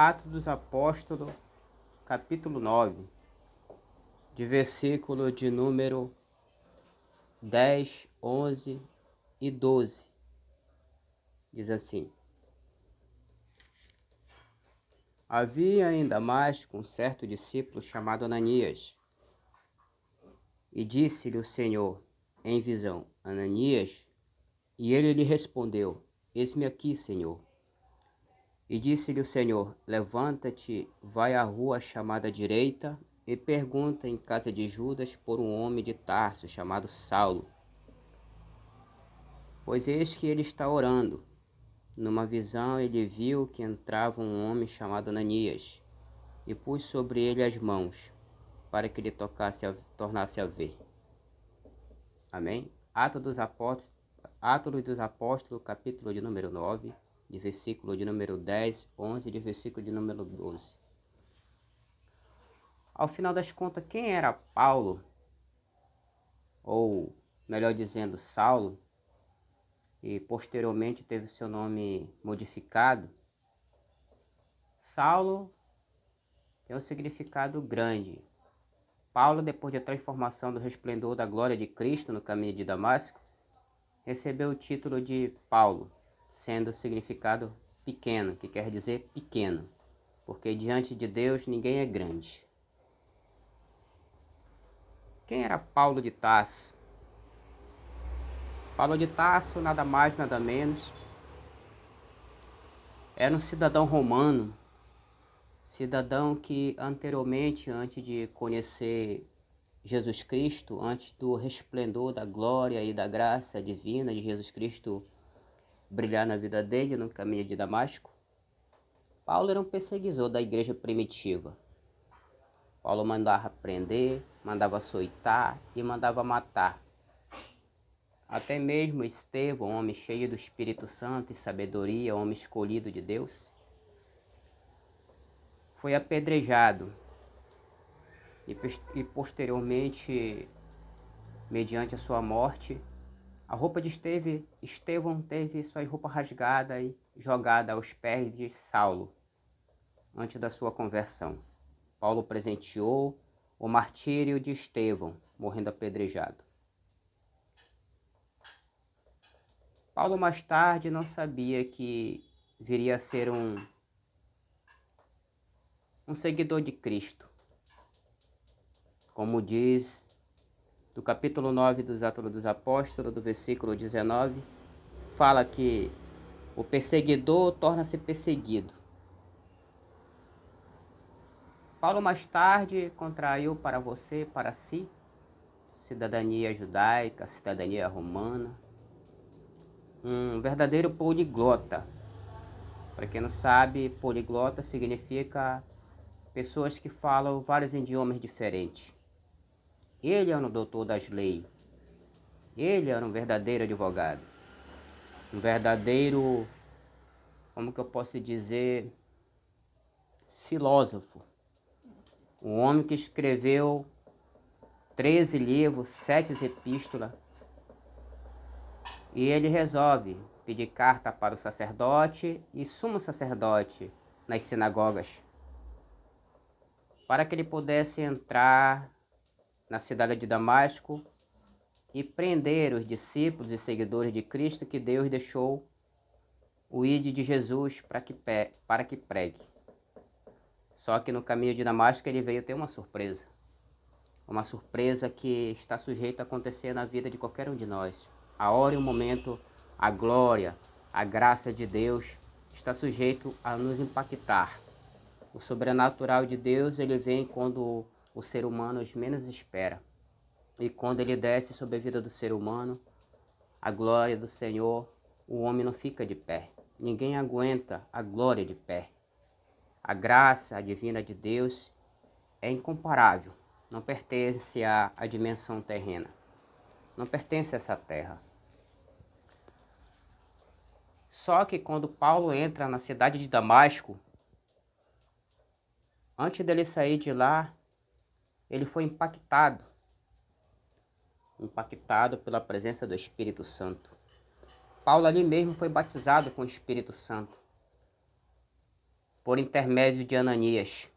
Atos dos Apóstolos, capítulo 9, de versículo de número 10, 11 e 12. Diz assim: Havia ainda mais um certo discípulo chamado Ananias, e disse-lhe o Senhor em visão: Ananias? E ele lhe respondeu: Eis-me aqui, Senhor. E disse-lhe o Senhor: Levanta-te, vai à rua chamada direita, e pergunta em casa de Judas por um homem de Tarso chamado Saulo. Pois eis que ele está orando. Numa visão ele viu que entrava um homem chamado Ananias, e pôs sobre ele as mãos, para que ele tornasse a ver. Amém? Atos dos Apóstolos, capítulo de número 9, de versículo de número 10, 11, de versículo de número 12. Ao final das contas, quem era Paulo, ou melhor dizendo, Saulo, e posteriormente teve seu nome modificado? Saulo tem um significado grande. Paulo, depois da transformação do resplendor da glória de Cristo no caminho de Damasco, recebeu o título de Paulo, sendo o significado pequeno, que quer dizer pequeno, porque diante de Deus ninguém é grande. Quem era Paulo de Tarso? Paulo de Tarso, nada mais, nada menos, era um cidadão romano, cidadão que anteriormente, antes de conhecer Jesus Cristo, antes do resplendor da glória e da graça divina de Jesus Cristo brilhar na vida dele no caminho de Damasco, Paulo era um perseguidor da igreja primitiva. Paulo mandava prender, mandava açoitar e mandava matar. Até mesmo Estevão, homem cheio do Espírito Santo e sabedoria, homem escolhido de Deus, foi apedrejado e posteriormente, mediante a sua morte, a roupa de Estevão teve sua roupa rasgada e jogada aos pés de Saulo, antes da sua conversão. Paulo presenteou o martírio de Estevão, morrendo apedrejado. Paulo mais tarde não sabia que viria a ser um seguidor de Cristo. Como diz do capítulo 9 dos Atos dos Apóstolos, do versículo 19, fala que o perseguidor torna-se perseguido. Paulo mais tarde contraiu para si, cidadania judaica, cidadania romana, um verdadeiro poliglota. Para quem não sabe, poliglota significa pessoas que falam vários idiomas diferentes. Ele era um doutor das leis. Ele era um verdadeiro advogado. Um verdadeiro, como que eu posso dizer, filósofo. Um homem que escreveu 13 livros, 7 epístolas. E ele resolve pedir carta para o sacerdote e sumo sacerdote nas sinagogas, para que ele pudesse entrar na cidade de Damasco e prender os discípulos e seguidores de Cristo que Deus deixou o ide de Jesus para que pregue. Só que no caminho de Damasco ele veio ter uma surpresa que está sujeita a acontecer na vida de qualquer um de nós. A hora e o momento, a glória, a graça de Deus está sujeito a nos impactar. O sobrenatural de Deus, ele vem quando o ser humano menos espera. E quando ele desce sobre a vida do ser humano, a glória do Senhor, o homem não fica de pé. Ninguém aguenta a glória de pé. A graça divina de Deus é incomparável. Não pertence à dimensão terrena. Não pertence a essa terra. Só que quando Paulo entra na cidade de Damasco, antes dele sair de lá, ele foi impactado pela presença do Espírito Santo. Paulo ali mesmo foi batizado com o Espírito Santo. por intermédio de Ananias.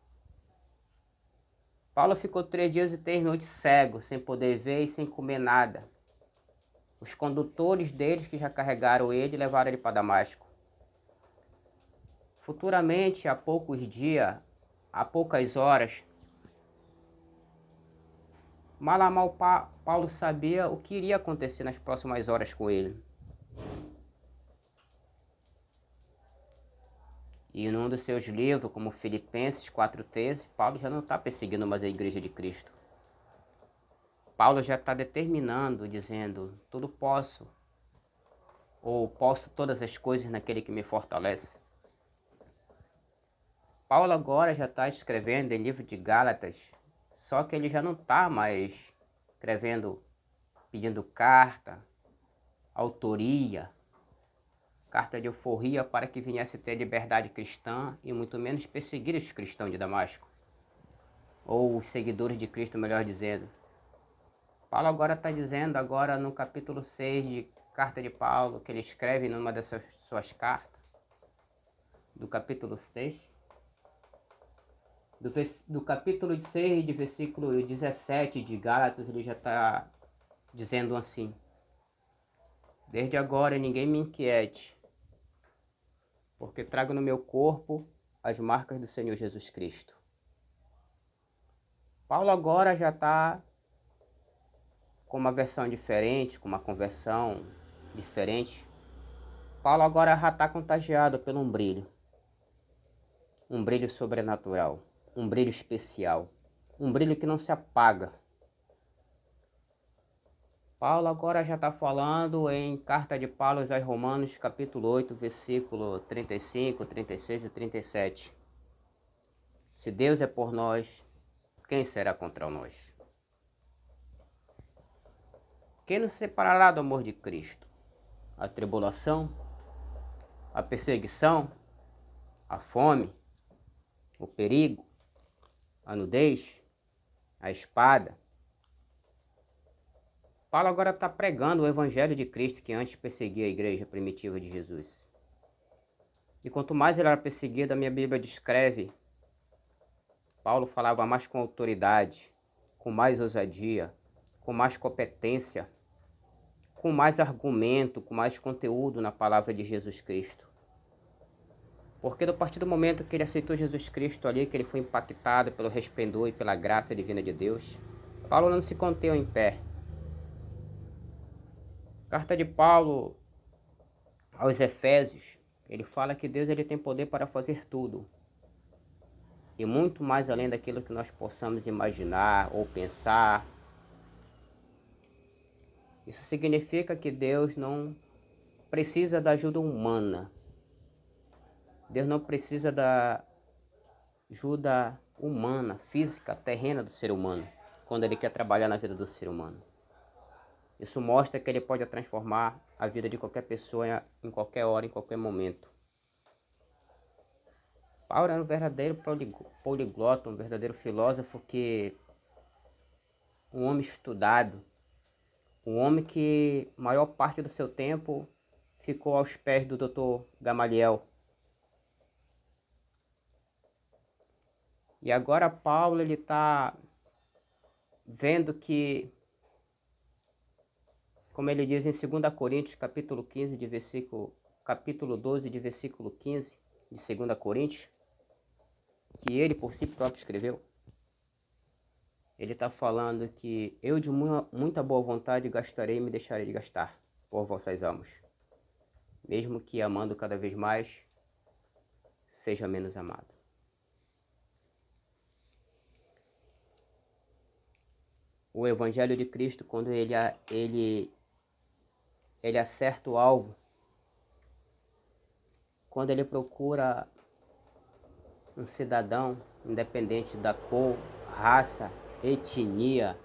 Paulo ficou 3 dias e 3 noites cego, sem poder ver e sem comer nada. Os condutores deles que já carregaram ele levaram ele para Damasco. Futuramente, há poucos dias, há poucas horas, mal a mal Paulo sabia o que iria acontecer nas próximas horas com ele. E num dos seus livros, como Filipenses 4,13, Paulo já não está perseguindo mais a igreja de Cristo. Paulo já está determinando, dizendo, tudo posso, ou posso todas as coisas naquele que me fortalece. Paulo agora já está escrevendo em livro de Gálatas, só que ele já não está mais escrevendo, pedindo carta, autoria, carta de alforria para que viesse ter liberdade cristã e muito menos perseguir os cristãos de Damasco, ou os seguidores de Cristo, melhor dizendo. Paulo agora está dizendo, agora no capítulo 6 de carta de Paulo, que ele escreve numa dessas suas cartas, do capítulo 6, do capítulo 6, de versículo 17 de Gálatas, ele já está dizendo assim, desde agora ninguém me inquiete, porque trago no meu corpo as marcas do Senhor Jesus Cristo. Paulo agora já está com uma versão diferente, com uma conversão diferente. Paulo agora já está contagiado por um brilho sobrenatural, um brilho especial, um brilho que não se apaga. Paulo agora já está falando em carta de Paulo aos Romanos, capítulo 8, versículo 35, 36 e 37. Se Deus é por nós, quem será contra nós? Quem nos separará do amor de Cristo? A tribulação, a perseguição, a fome, o perigo, a nudez, a espada. Paulo agora está pregando o evangelho de Cristo que antes perseguia a igreja primitiva de Jesus. E quanto mais ele era perseguido, a minha Bíblia descreve, Paulo falava mais com autoridade, com mais ousadia, com mais competência, com mais argumento, com mais conteúdo na palavra de Jesus Cristo. Porque a partir do momento que ele aceitou Jesus Cristo ali, que ele foi impactado pelo resplendor e pela graça divina de Deus, Paulo não se conteve em pé. Carta de Paulo aos Efésios, ele fala que Deus ele tem poder para fazer tudo. E muito mais além daquilo que nós possamos imaginar ou pensar. Isso significa que Deus não precisa da ajuda humana. Deus não precisa da ajuda humana, física, terrena do ser humano, quando ele quer trabalhar na vida do ser humano. Isso mostra que ele pode transformar a vida de qualquer pessoa em qualquer hora, em qualquer momento. Paulo era um verdadeiro poliglota, um verdadeiro filósofo, um homem estudado, um homem que a maior parte do seu tempo ficou aos pés do Dr. Gamaliel. E agora Paulo ele está vendo que, como ele diz em 2 Coríntios, capítulo 12, de versículo 15, de 2 Coríntios, que ele por si próprio escreveu, ele está falando que eu de muita boa vontade gastarei e me deixarei de gastar por vossas almas, mesmo que amando cada vez mais, seja menos amado. O Evangelho de Cristo, quando ele acerta o alvo, quando ele procura um cidadão, independente da cor, raça, etnia,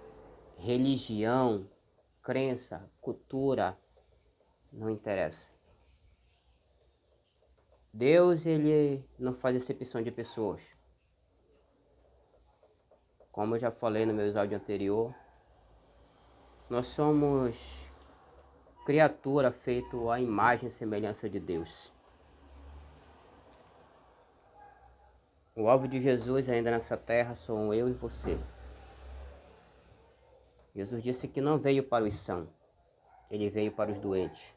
religião, crença, cultura, não interessa. Deus, ele não faz acepção de pessoas. Como eu já falei no meus áudios anterior, nós somos criatura feita à imagem e semelhança de Deus. O alvo de Jesus ainda nessa terra sou eu e você. Jesus disse que não veio para os sãos, ele veio para os doentes.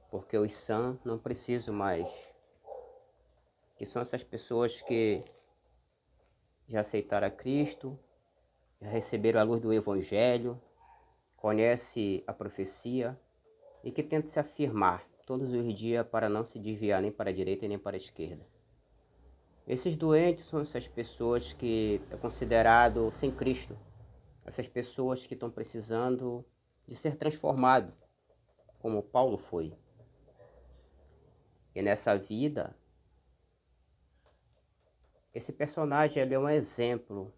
Porque os sãos não precisam mais, que são essas pessoas que já aceitaram a Cristo, já receberam a luz do Evangelho, conhecem a profecia e que tentam se afirmar todos os dias para não se desviar nem para a direita nem para a esquerda. Esses doentes são essas pessoas que é considerado sem Cristo, essas pessoas que estão precisando de ser transformado, como Paulo foi. E nessa vida, esse personagem ele é um exemplo.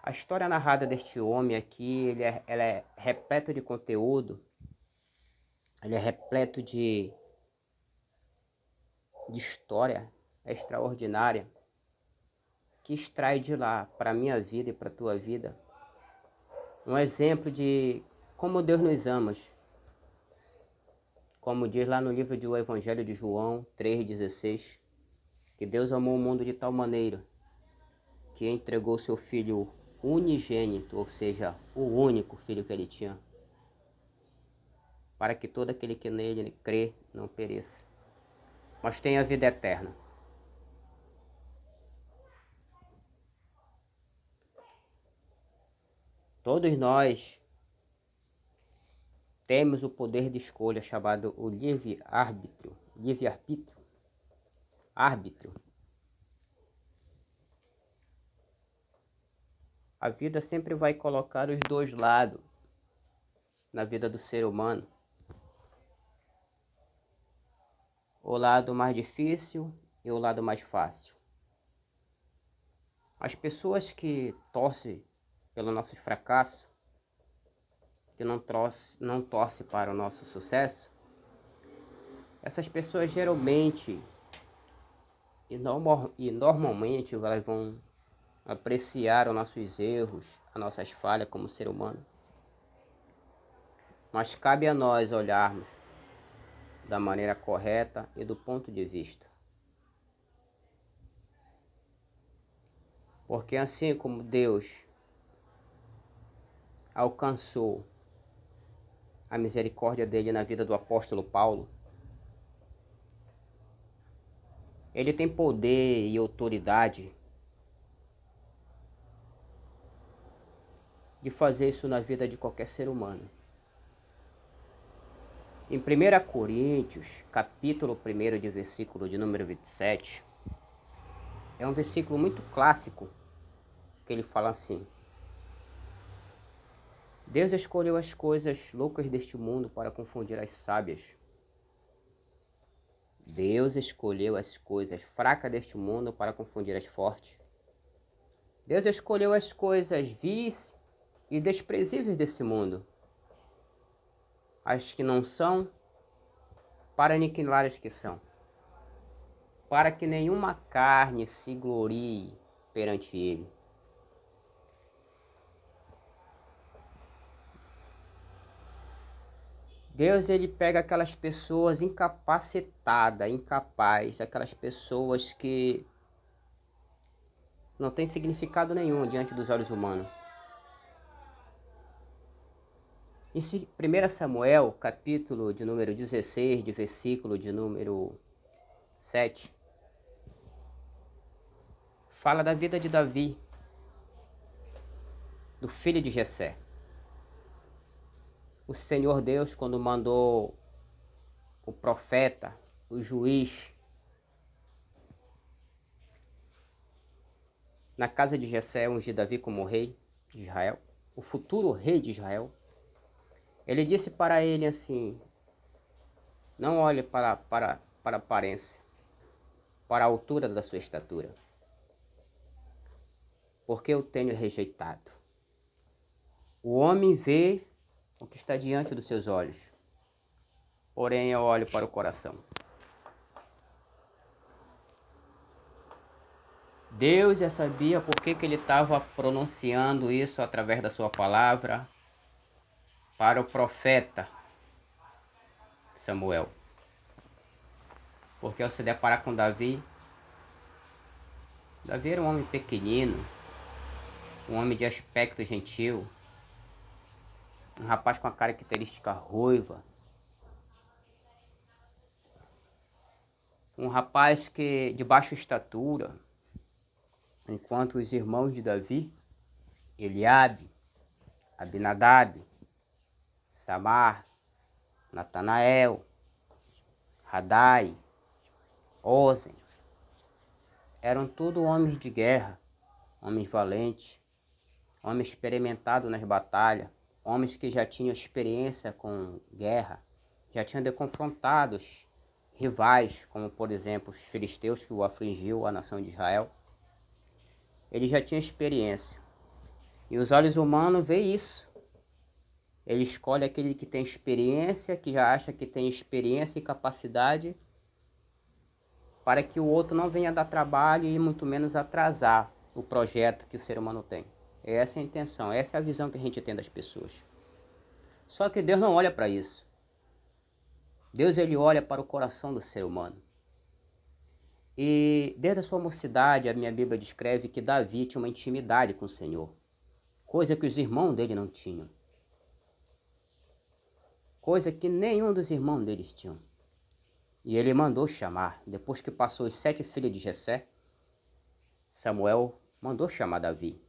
A história narrada deste homem aqui, ela é repleta de conteúdo, ele é repleto de história extraordinária que extrai de lá para a minha vida e para a tua vida um exemplo de como Deus nos ama. Como diz lá no livro do Evangelho de João 3,16, que Deus amou o mundo de tal maneira que entregou seu Filho unigênito, ou seja, o único Filho que ele tinha, para que todo aquele que nele crê não pereça, mas tenha vida eterna. Todos nós temos o poder de escolha chamado o livre-arbítrio. Livre-arbítrio. Árbitro. A vida sempre vai colocar os dois lados na vida do ser humano. O lado mais difícil e o lado mais fácil. As pessoas que torcem pelo nosso fracasso, que não torcem para o nosso sucesso, essas pessoas geralmente e normalmente elas vão apreciar os nossos erros, as nossas falhas como ser humano. Mas cabe a nós olharmos da maneira correta e do ponto de vista. Porque assim como Deus alcançou a misericórdia dele na vida do apóstolo Paulo, ele tem poder e autoridade de fazer isso na vida de qualquer ser humano. Em 1 Coríntios, capítulo 1, de versículo de número 27, é um versículo muito clássico, que ele fala assim: Deus escolheu as coisas loucas deste mundo para confundir as sábias. Deus escolheu as coisas fracas deste mundo para confundir as fortes. Deus escolheu as coisas vis e desprezíveis desse mundo, as que não são, para aniquilar as que são, para que nenhuma carne se glorie perante ele. Deus, ele pega aquelas pessoas incapacitadas, incapazes, aquelas pessoas que não têm significado nenhum diante dos olhos humanos. Em 1 Samuel, capítulo de número 16, de versículo de número 7, fala da vida de Davi, do filho de Jessé. O Senhor Deus, quando mandou o profeta, o juiz, na casa de Jessé, ungir Davi como rei de Israel, o futuro rei de Israel, ele disse para ele assim: não olhe para a aparência, para a altura da sua estatura, porque eu tenho rejeitado. O homem vê o que está diante dos seus olhos, porém eu olho para o coração. Deus já sabia por que ele estava pronunciando isso através da sua palavra para o profeta Samuel. Porque ao se deparar com Davi, Davi era um homem pequenino, um homem de aspecto gentil, um rapaz com a característica ruiva, um rapaz que de baixa estatura, enquanto os irmãos de Davi, Eliabe, Abinadab, Samar, Natanael, Radai, Ozen, eram tudo homens de guerra, homens valentes, homens experimentados nas batalhas, homens que já tinham experiência com guerra, já tinham confrontado os rivais, como por exemplo os filisteus que o afligiu, a nação de Israel. Ele já tinha experiência. E os olhos humanos veem isso. Ele escolhe aquele que tem experiência, que já acha que tem experiência e capacidade, para que o outro não venha dar trabalho e muito menos atrasar o projeto que o ser humano tem. Essa é a intenção, essa é a visão que a gente tem das pessoas. Só que Deus não olha para isso. Deus ele olha para o coração do ser humano. E desde a sua mocidade, a minha Bíblia descreve que Davi tinha uma intimidade com o Senhor, coisa que os irmãos dele não tinham, coisa que nenhum dos irmãos deles tinham. E ele mandou chamar, depois que passou os 7 filhos de Jessé, Samuel mandou chamar Davi.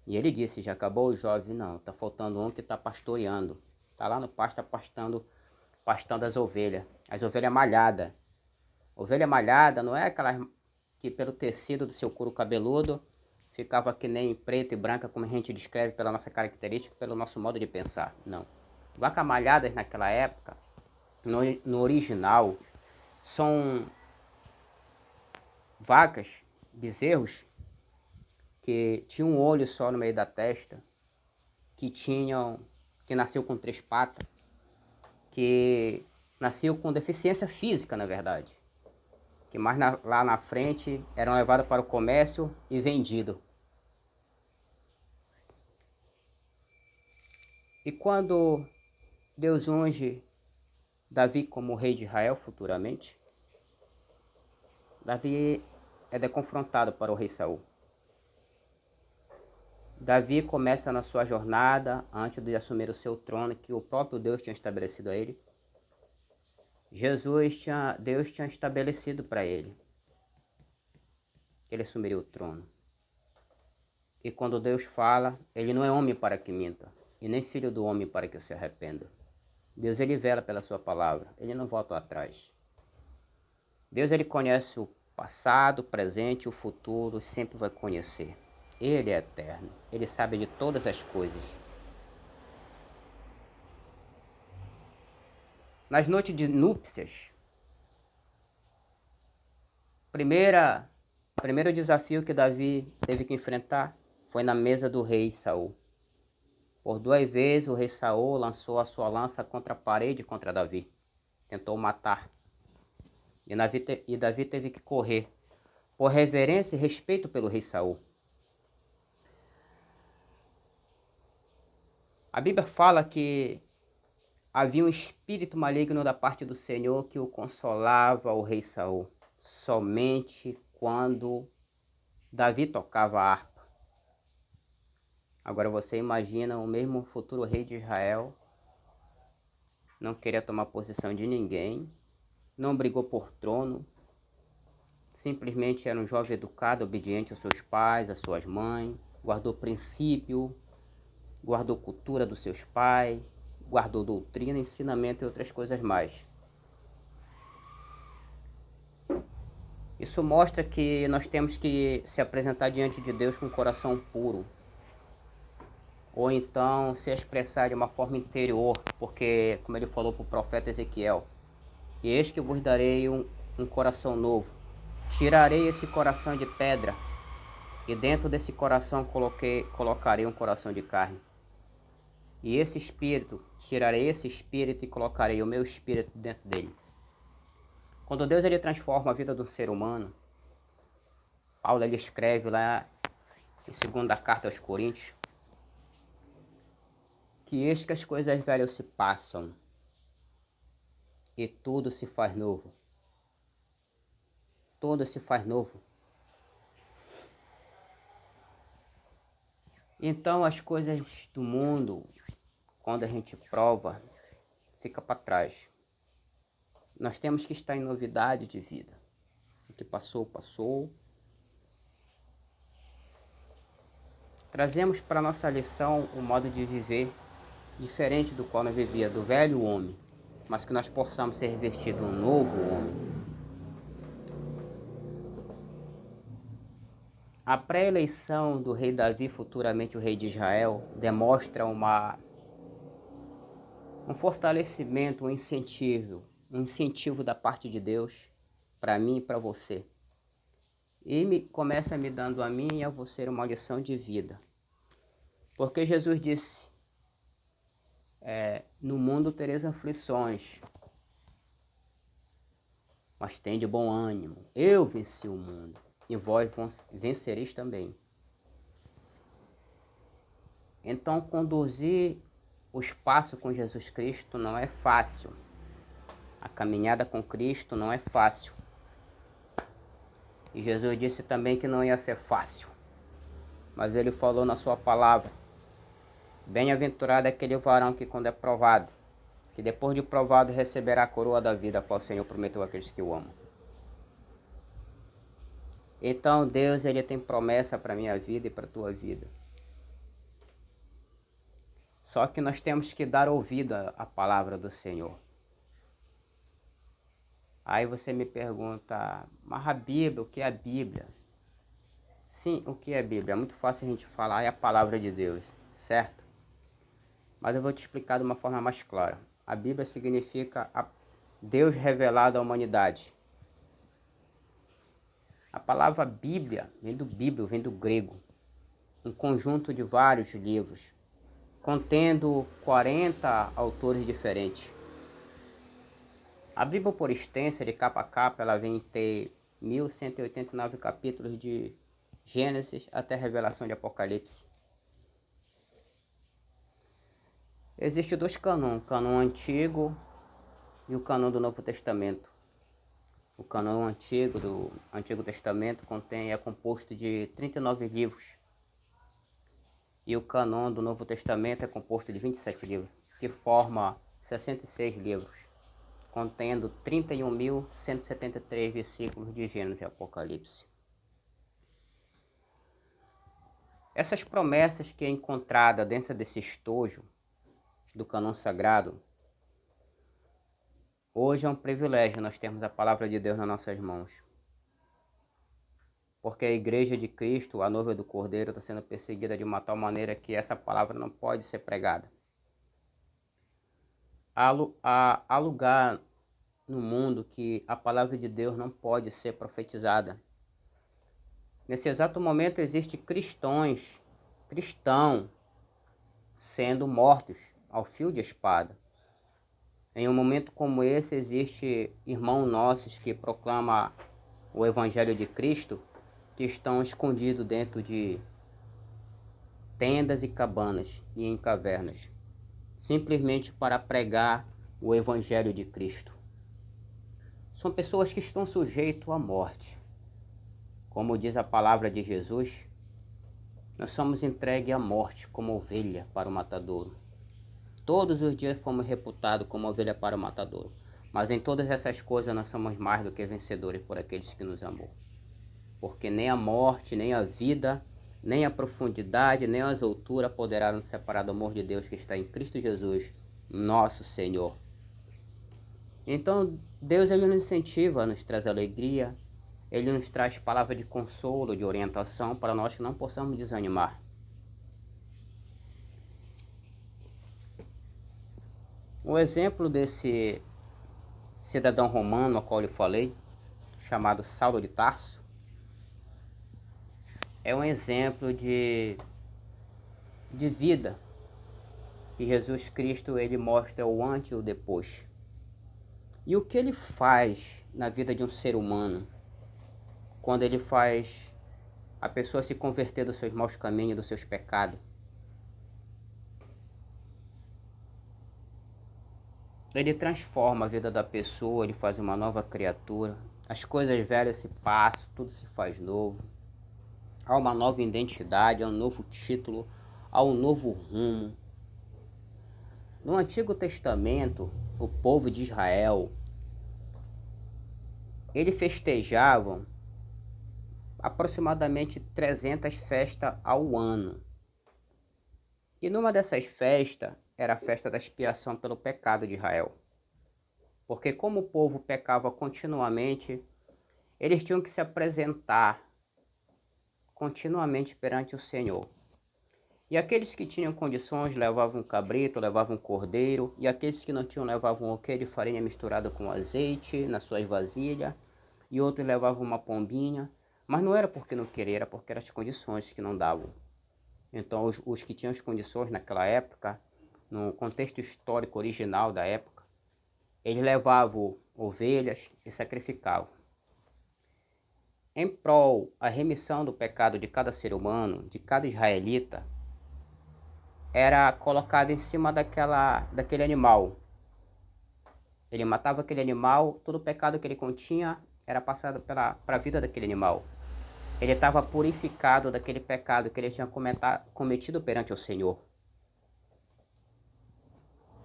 E ele disse, já acabou o jovem? Não, está faltando um que está pastoreando. Está lá no pasto, tá pastando as ovelhas malhadas. Ovelha malhada não é aquela que pelo tecido do seu couro cabeludo ficava que nem preta e branca, como a gente descreve pela nossa característica, pelo nosso modo de pensar. Não. Vacas malhadas naquela época, no original, são vacas, bezerros, que tinham um olho só no meio da testa, que nasceu com 3 patas, que nasceu com deficiência física, na verdade, que lá na frente eram levadas para o comércio e vendidos. E quando Deus unge Davi como rei de Israel futuramente, Davi é confrontado para o rei Saul. Davi começa na sua jornada, antes de assumir o seu trono, que o próprio Deus tinha estabelecido a ele. Deus tinha estabelecido para ele que ele assumiria o trono. E quando Deus fala, ele não é homem para que minta, e nem filho do homem para que se arrependa. Deus ele vela pela sua palavra, ele não volta atrás. Deus ele conhece o passado, o presente, o futuro, sempre vai conhecer. Ele é eterno, ele sabe de todas as coisas. Nas noites de núpcias, primeiro desafio que Davi teve que enfrentar foi na mesa do rei Saul. Por 2 vezes o rei Saul lançou a sua lança contra a parede contra Davi. Tentou matar. E Davi teve que correr, por reverência e respeito pelo rei Saul. A Bíblia fala que havia um espírito maligno da parte do Senhor que o consolava o rei Saul, somente quando Davi tocava a harpa. Agora você imagina o mesmo futuro rei de Israel, não queria tomar posição de ninguém, não brigou por trono, simplesmente era um jovem educado, obediente aos seus pais, às suas mães, guardou princípio, guardou cultura dos seus pais, guardou doutrina, ensinamento e outras coisas mais. Isso mostra que nós temos que se apresentar diante de Deus com um coração puro, ou então se expressar de uma forma interior, porque, como ele falou para o profeta Ezequiel, e eis que vos darei um coração novo, tirarei esse coração de pedra, e dentro desse coração colocarei um coração de carne. E esse espírito, tirarei esse espírito e colocarei o meu espírito dentro dele. Quando Deus ele transforma a vida do ser humano, Paulo ele escreve lá em 2ª carta aos Coríntios, que eis que as coisas velhas se passam e tudo se faz novo. Tudo se faz novo. Então as coisas do mundo, quando a gente prova, fica para trás. Nós temos que estar em novidade de vida. O que passou, passou. Trazemos para nossa lição o modo de viver diferente do qual nós vivia, do velho homem, mas que nós possamos ser revestidos de um novo homem. A pré-eleição do rei Davi, futuramente o rei de Israel, demonstra um fortalecimento, um incentivo da parte de Deus para mim e para você. E começa me dando a mim e a você uma lição de vida. Porque Jesus disse, no mundo tereis aflições, mas tende bom ânimo. Eu venci o mundo e vós vencereis também. Então, conduzir o espaço com Jesus Cristo não é fácil. A caminhada com Cristo não é fácil. E Jesus disse também que não ia ser fácil. Mas ele falou na sua palavra, bem-aventurado é aquele varão que quando é provado, que depois de provado receberá a coroa da vida, a qual o Senhor prometeu àqueles que o amam. Então Deus, ele tem promessa para a minha vida e para a tua vida. Só que nós temos que dar ouvido à palavra do Senhor. Aí você me pergunta, mas a Bíblia, o que é a Bíblia? Sim, o que é a Bíblia? É muito fácil a gente falar, é a palavra de Deus, certo? Mas eu vou te explicar de uma forma mais clara. A Bíblia significa Deus revelado à humanidade. A palavra Bíblia vem do grego. Um conjunto de vários livros, contendo 40 autores diferentes. A Bíblia, por extensa, de capa a capa, ela vem ter 1189 capítulos de Gênesis até a revelação de Apocalipse. Existem dois cânon, o cânon antigo e o cânon do Novo Testamento. O cânon antigo do Antigo Testamento é composto de 39 livros. E o cânon do Novo Testamento é composto de 27 livros, que forma 66 livros, contendo 31.173 versículos de Gênesis e Apocalipse. Essas promessas que é encontrada dentro desse estojo do cânon sagrado, hoje é um privilégio nós termos a palavra de Deus nas nossas mãos. Porque a igreja de Cristo, a noiva do Cordeiro, está sendo perseguida de uma tal maneira que essa palavra não pode ser pregada. Há lugar no mundo que a palavra de Deus não pode ser profetizada. Nesse exato momento existem cristãos sendo mortos ao fio de espada. Em um momento como esse, existe irmãos nossos que proclamam o Evangelho de Cristo, que estão escondidos dentro de tendas e cabanas e em cavernas, simplesmente para pregar o Evangelho de Cristo. São pessoas que estão sujeitas à morte. Como diz a palavra de Jesus, nós somos entregues à morte como ovelha para o matadouro. Todos os dias fomos reputados como ovelha para o matadouro. Mas em todas essas coisas nós somos mais do que vencedores por aqueles que nos amou. Porque nem a morte, nem a vida, nem a profundidade, nem as alturas poderão nos separar do amor de Deus que está em Cristo Jesus, nosso Senhor. Então Deus, ele nos incentiva, nos traz alegria, ele nos traz palavra de consolo, de orientação, para nós que não possamos desanimar. Um exemplo desse cidadão romano a qual eu falei, chamado Saulo de Tarso, é um exemplo de vida. E Jesus Cristo, ele mostra o antes e o depois. E o que ele faz na vida de um ser humano, quando ele faz a pessoa se converter dos seus maus caminhos, dos seus pecados? Ele transforma a vida da pessoa, ele faz uma nova criatura. As coisas velhas se passam, tudo se faz novo. Há uma nova identidade, há um novo título, a um novo rumo. No Antigo Testamento, o povo de Israel, eles festejavam aproximadamente 300 festas ao ano. E numa dessas festas era a festa da expiação pelo pecado de Israel. Porque como o povo pecava continuamente, eles tinham que se apresentar continuamente perante o Senhor. E aqueles que tinham condições levavam um cabrito, levavam um cordeiro, e aqueles que não tinham levavam um quê de farinha misturada com azeite nas suas vasilhas, e outros levavam uma pombinha, mas não era porque não queria, era porque eram as condições que não davam. Então os que tinham as condições naquela época, no contexto histórico original da época, eles levavam ovelhas e sacrificavam. Em prol a remissão do pecado de cada ser humano, de cada israelita, era colocado em cima daquele animal. Ele matava aquele animal, todo o pecado que ele continha era passado para a vida daquele animal. Ele estava purificado daquele pecado que ele tinha cometido perante o Senhor.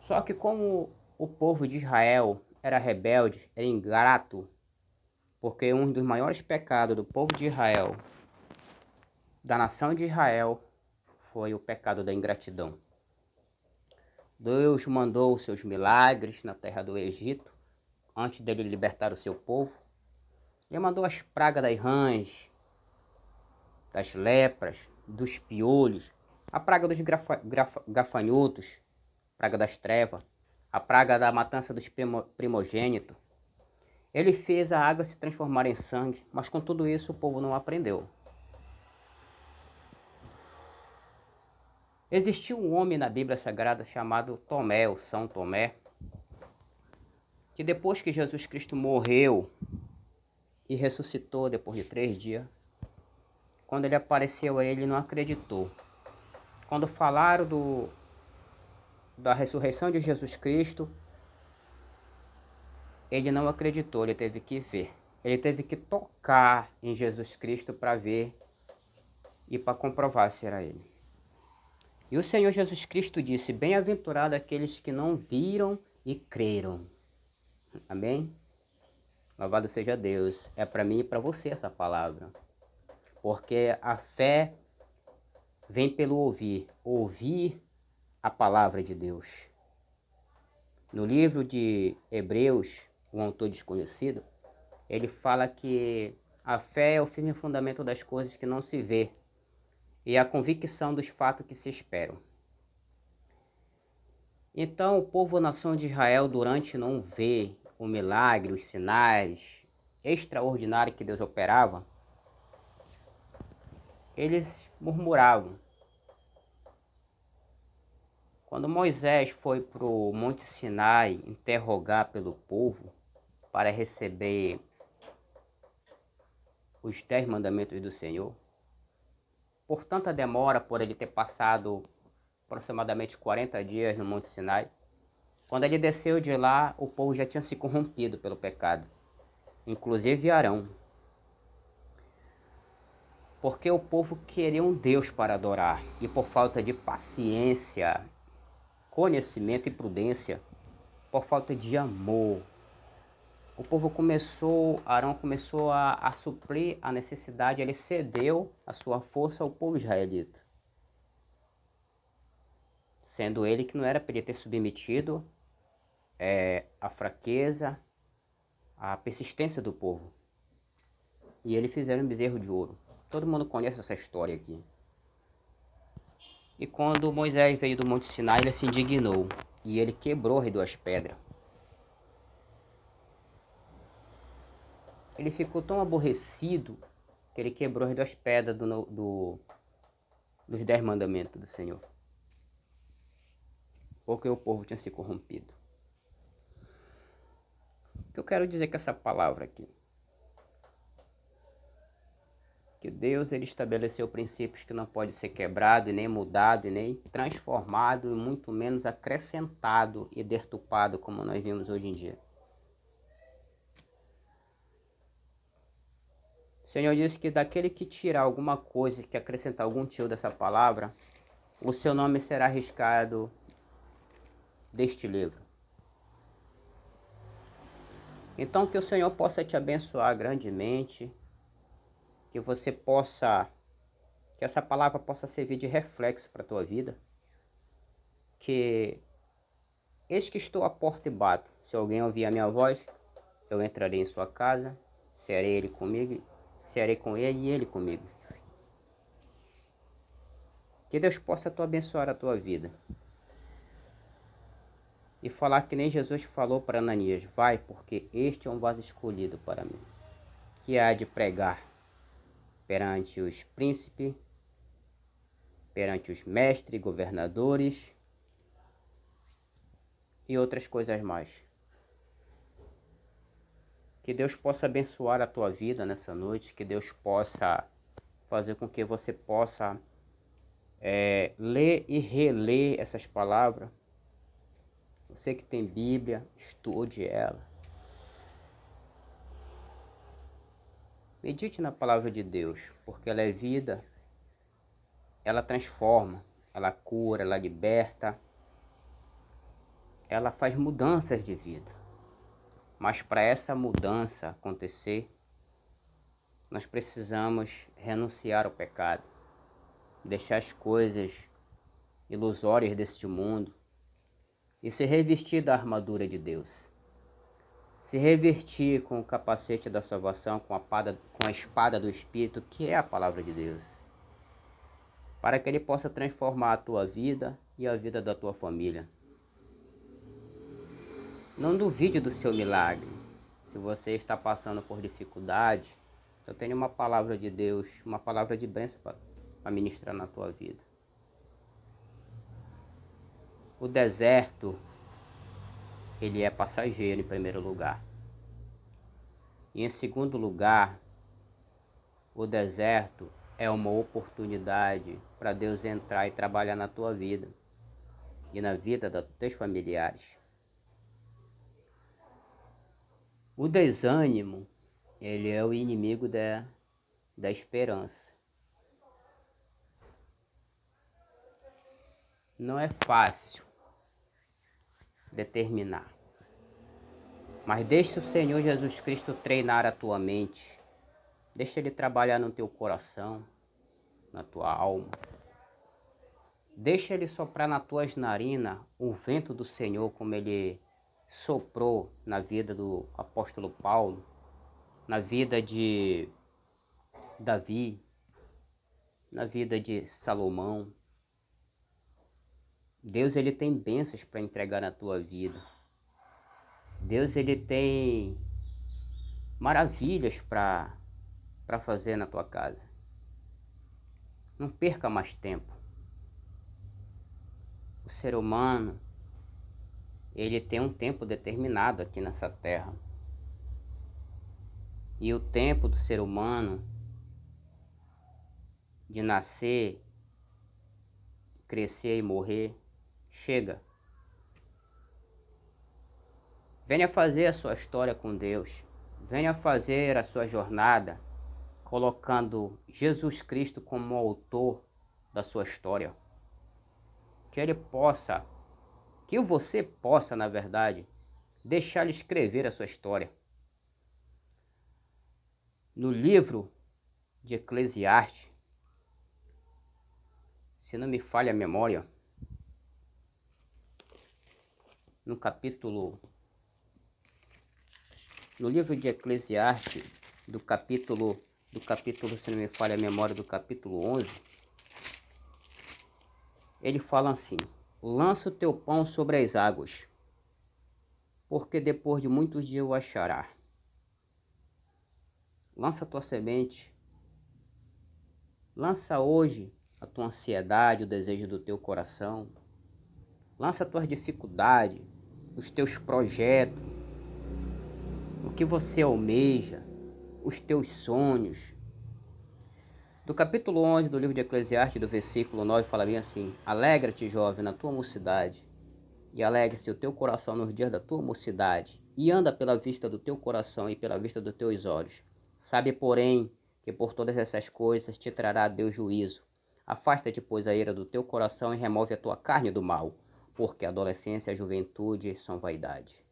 Só que como o povo de Israel era rebelde, era ingrato, porque um dos maiores pecados do povo de Israel, da nação de Israel, foi o pecado da ingratidão. Deus mandou os seus milagres na terra do Egito, antes dele libertar o seu povo. Ele mandou as pragas das rãs, das lepras, dos piolhos, a praga dos gafanhotos, praga das trevas, a praga da matança dos primogênitos. Ele fez a água se transformar em sangue, mas com tudo isso o povo não aprendeu. Existiu um homem na Bíblia Sagrada chamado Tomé, ou São Tomé, que depois que Jesus Cristo morreu e ressuscitou depois de 3 dias, quando ele apareceu a ele, não acreditou. Quando falaram da ressurreição de Jesus Cristo, ele não acreditou, ele teve que ver. Ele teve que tocar em Jesus Cristo para ver e para comprovar se era ele. E o Senhor Jesus Cristo disse: bem-aventurado aqueles que não viram e creram. Amém? Louvado seja Deus. É para mim e para você essa palavra. Porque a fé vem pelo ouvir. Ouvir a palavra de Deus. No livro de Hebreus, um autor desconhecido, ele fala que a fé é o firme fundamento das coisas que não se vê e a convicção dos fatos que se esperam. Então, o povo nação de Israel, durante não ver o milagre, os sinais extraordinários que Deus operava, eles murmuravam. Quando Moisés foi para o Monte Sinai interrogar pelo povo para receber os 10 mandamentos do Senhor, por tanta demora, por ele ter passado aproximadamente 40 dias no Monte Sinai, quando ele desceu de lá, o povo já tinha se corrompido pelo pecado, inclusive Arão. Porque o povo queria um Deus para adorar, e por falta de paciência, conhecimento e prudência, por falta de amor, o povo Arão começou a suprir a necessidade, ele cedeu a sua força ao povo israelita. Sendo ele que não era para ele ter submetido a fraqueza, a persistência do povo. E eles fizeram um bezerro de ouro. Todo mundo conhece essa história aqui. E quando Moisés veio do Monte Sinai, ele se indignou. E ele quebrou as 2 pedras. Ele ficou tão aborrecido que ele quebrou as 2 pedras dos 10 mandamentos do Senhor. Porque o povo tinha se corrompido. O que eu quero dizer com essa palavra aqui? Que Deus ele estabeleceu princípios que não podem ser quebrados, e nem mudado, e nem transformado, e muito menos acrescentado e deturpado, como nós vimos hoje em dia. O Senhor disse que daquele que tirar alguma coisa, que acrescentar algum tio dessa palavra, o seu nome será riscado deste livro. Então que o Senhor possa te abençoar grandemente, que você possa, que essa palavra possa servir de reflexo para a tua vida, que eis que estou à porta e bato. Se alguém ouvir a minha voz, eu entrarei em sua casa, serei ele comigo, serei com ele e ele comigo. Que Deus possa abençoar a tua vida. E falar que nem Jesus falou para Ananias: vai, porque este é um vaso escolhido para mim, que há de pregar perante os príncipes, perante os mestres, governadores e outras coisas mais. Que Deus possa abençoar a tua vida nessa noite, que Deus possa fazer com que você possa ler e reler essas palavras. Você que tem Bíblia, estude ela. Medite na palavra de Deus, porque ela é vida, ela transforma, ela cura, ela liberta, ela faz mudanças de vida. Mas para essa mudança acontecer, nós precisamos renunciar ao pecado, deixar as coisas ilusórias deste mundo e se revestir da armadura de Deus. Se revestir com o capacete da salvação, com a espada do Espírito, que é a palavra de Deus, para que Ele possa transformar a tua vida e a vida da tua família. Não duvide do seu milagre. Se você está passando por dificuldade, eu tenho uma palavra de Deus, uma palavra de bênção para ministrar na tua vida. O deserto, ele é passageiro em primeiro lugar. E em segundo lugar, o deserto é uma oportunidade para Deus entrar e trabalhar na tua vida e na vida dos teus familiares. O desânimo, ele é o inimigo da esperança. Não é fácil determinar, mas deixa o Senhor Jesus Cristo treinar a tua mente. Deixa Ele trabalhar no teu coração, na tua alma. Deixa Ele soprar nas tuas narinas o vento do Senhor, como Ele soprou na vida do apóstolo Paulo, na vida de Davi, na vida de Salomão. Deus, Ele tem bênçãos para entregar na tua vida. Deus, Ele tem maravilhas para fazer na tua casa. Não perca mais tempo. O ser humano, ele tem um tempo determinado aqui nessa terra. E o tempo do ser humano de nascer, crescer e morrer, chega. Venha fazer a sua história com Deus. Venha fazer a sua jornada colocando Jesus Cristo como autor da sua história. Que você possa, na verdade, deixar Ele escrever a sua história. No livro de Eclesiastes, se não me falha a memória, no livro de Eclesiastes, do capítulo, se não me falha a memória, do capítulo 11, ele fala assim: lança o teu pão sobre as águas, porque depois de muitos dias o achará. Lança a tua semente. Lança hoje a tua ansiedade, o desejo do teu coração. Lança as tuas dificuldades, os teus projetos, o que você almeja, os teus sonhos. Do capítulo 11 do livro de Eclesiastes, do versículo 9, fala bem assim: alegra-te, jovem, na tua mocidade, e alegre-se o teu coração nos dias da tua mocidade, e anda pela vista do teu coração e pela vista dos teus olhos. Sabe, porém, que por todas essas coisas te trará Deus juízo. Afasta-te, pois, a ira do teu coração e remove a tua carne do mal, porque a adolescência e a juventude são vaidade.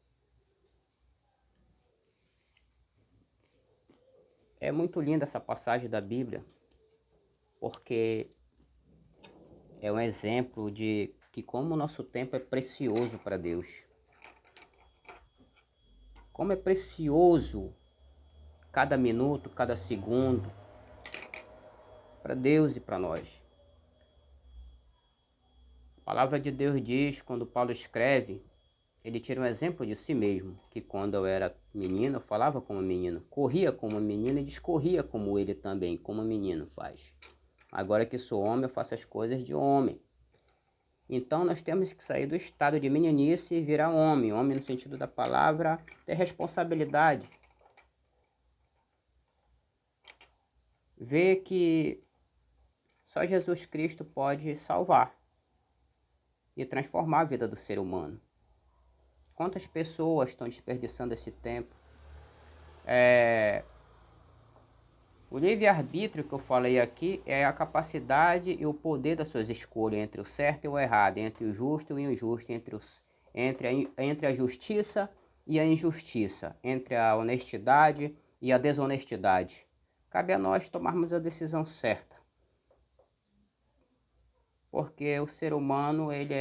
É muito linda essa passagem da Bíblia, porque é um exemplo de que como o nosso tempo é precioso para Deus. Como é precioso cada minuto, cada segundo para Deus e para nós. A palavra de Deus diz, quando Paulo escreve, ele tira um exemplo de si mesmo, que quando eu era menino, eu falava como menino, corria como menino e discorria como ele também, como menino faz. Agora que sou homem, eu faço as coisas de homem. Então nós temos que sair do estado de meninice e virar homem. Homem no sentido da palavra, ter responsabilidade. Ver que só Jesus Cristo pode salvar e transformar a vida do ser humano. Quantas pessoas estão desperdiçando esse tempo? O livre-arbítrio que eu falei aqui é a capacidade e o poder das suas escolhas entre o certo e o errado, entre o justo e o injusto, entre a justiça e a injustiça, entre a honestidade e a desonestidade. Cabe a nós tomarmos a decisão certa. Porque o ser humano, ele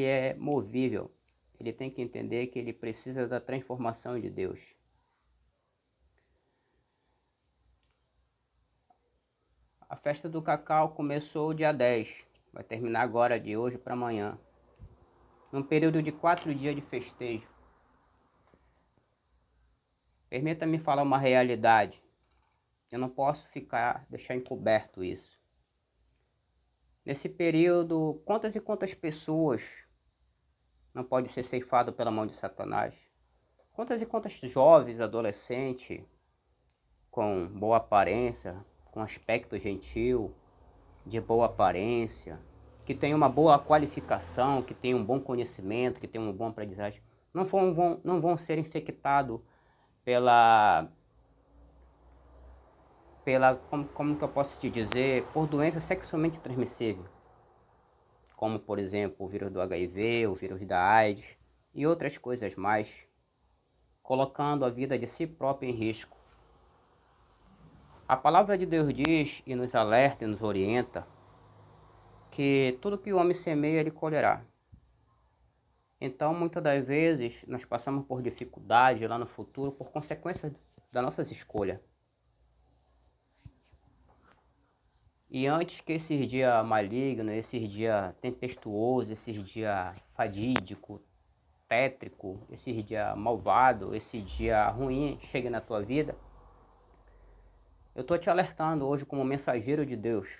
é movível. Ele tem que entender que ele precisa da transformação de Deus. A festa do cacau começou dia 10, vai terminar agora de hoje para amanhã. Num período de 4 dias de festejo. Permita-me falar uma realidade. Eu não posso deixar encoberto isso. Nesse período, quantas e quantas pessoas não podem ser ceifadas pela mão de Satanás? Quantas e quantas jovens, adolescentes, com boa aparência, com aspecto gentil, de boa aparência, que tem uma boa qualificação, que tem um bom conhecimento, que tem uma boa aprendizagem, não vão ser infectados como que eu posso te dizer, por doença sexualmente transmissível, como por exemplo o vírus do HIV, o vírus da AIDS e outras coisas mais, colocando a vida de si próprio em risco. A palavra de Deus diz e nos alerta e nos orienta que tudo que o homem semeia, ele colherá. Então, muitas das vezes, nós passamos por dificuldade lá no futuro por consequência das nossas escolhas. E antes que esses dias malignos, esses dias tempestuosos, esses dias fadídicos, tétrico, esses dias malvado, esse dia ruim chegue na tua vida, eu estou te alertando hoje como mensageiro de Deus,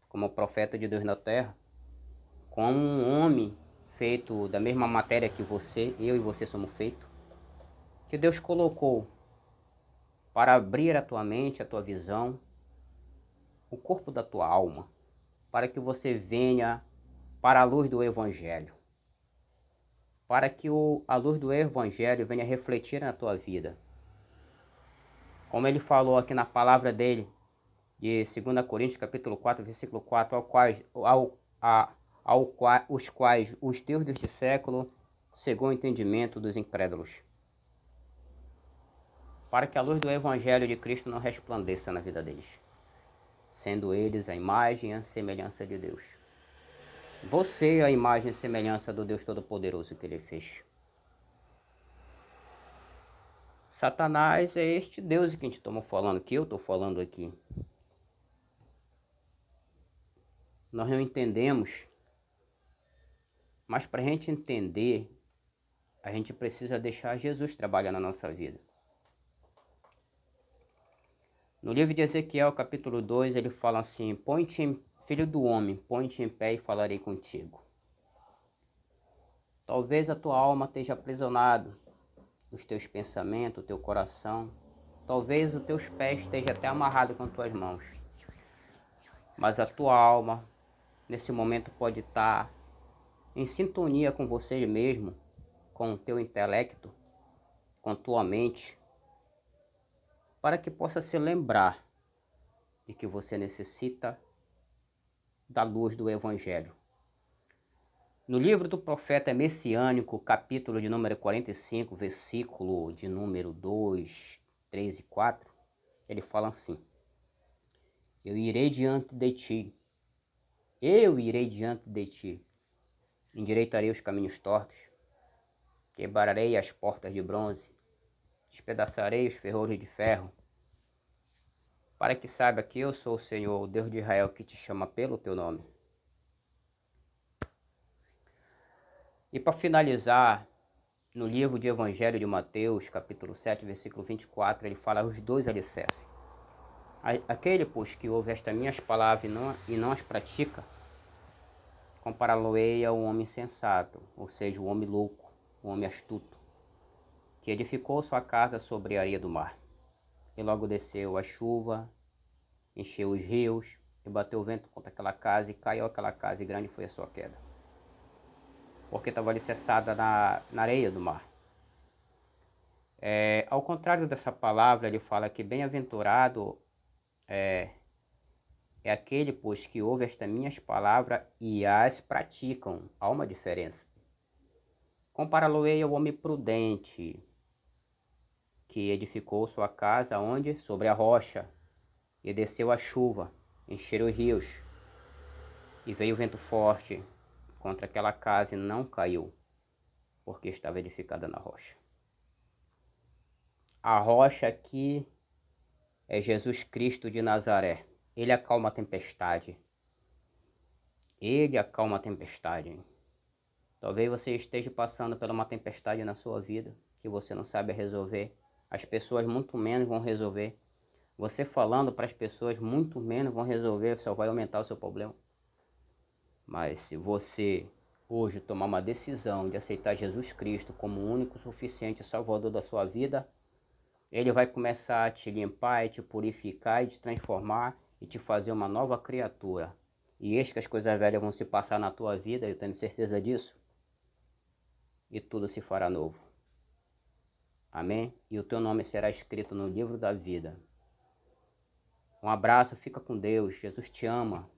como profeta de Deus na terra, como um homem feito da mesma matéria que você, eu e você somos feitos, que Deus colocou para abrir a tua mente, a tua visão, o corpo da tua alma, para que você venha para a luz do Evangelho, para que a luz do Evangelho venha refletir na tua vida. Como ele falou aqui na palavra dele, de 2 Coríntios capítulo 4, versículo 4, os quais os teus deste século cegou o entendimento dos incrédulos, para que a luz do Evangelho de Cristo não resplandeça na vida deles, sendo eles a imagem e a semelhança de Deus. Você é a imagem e semelhança do Deus Todo-Poderoso que Ele fez. Satanás é este Deus que a gente estamos falando, que eu estou falando aqui. Nós não entendemos, mas para a gente entender, a gente precisa deixar Jesus trabalhar na nossa vida. No livro de Ezequiel, capítulo 2, ele fala assim: filho do homem, põe-te em pé e falarei contigo. Talvez a tua alma esteja aprisionada os teus pensamentos, o teu coração. Talvez os teus pés estejam até amarrados com as tuas mãos. Mas a tua alma, nesse momento, pode estar em sintonia com você mesmo, com o teu intelecto, com a tua mente, para que possa se lembrar de que você necessita da luz do Evangelho. No livro do profeta messiânico, capítulo de número 45, versículo de número 2, 3 e 4, ele fala assim: eu irei diante de ti, endireitarei os caminhos tortos, quebrarei as portas de bronze, despedaçarei os ferrolhos de ferro, para que saiba que eu sou o Senhor, o Deus de Israel, que te chama pelo teu nome. E para finalizar, no livro de Evangelho de Mateus, capítulo 7, versículo 24, ele fala os dois alicerces. Aquele, pois, que ouve estas minhas palavras e não as pratica, compará-lo-ei ao homem insensato, ou seja, o homem louco, o homem astuto, que edificou sua casa sobre a areia do mar. E logo desceu a chuva, encheu os rios, e bateu o vento contra aquela casa, e caiu aquela casa, e grande foi a sua queda. Porque estava alicerçada na areia do mar. Ao contrário dessa palavra, ele fala que bem-aventurado é aquele, pois, que ouve estas minhas palavras e as praticam. Há uma diferença. Compará-lo-ei ao homem prudente, que edificou sua casa onde? Sobre a rocha, e desceu a chuva, encheram os rios, e veio o vento forte contra aquela casa e não caiu, porque estava edificada na rocha. A rocha aqui é Jesus Cristo de Nazaré. Ele acalma a tempestade. Ele acalma a tempestade. Talvez você esteja passando por uma tempestade na sua vida que você não sabe resolver. As pessoas muito menos vão resolver. Você falando para as pessoas muito menos vão resolver, só vai aumentar o seu problema. Mas se você hoje tomar uma decisão de aceitar Jesus Cristo como o único, suficiente Salvador da sua vida, Ele vai começar a te limpar e te purificar e te transformar e te fazer uma nova criatura. E eis que as coisas velhas vão se passar na tua vida, eu tenho certeza disso. E tudo se fará novo. Amém? E o teu nome será escrito no livro da vida. Um abraço, fica com Deus. Jesus te ama.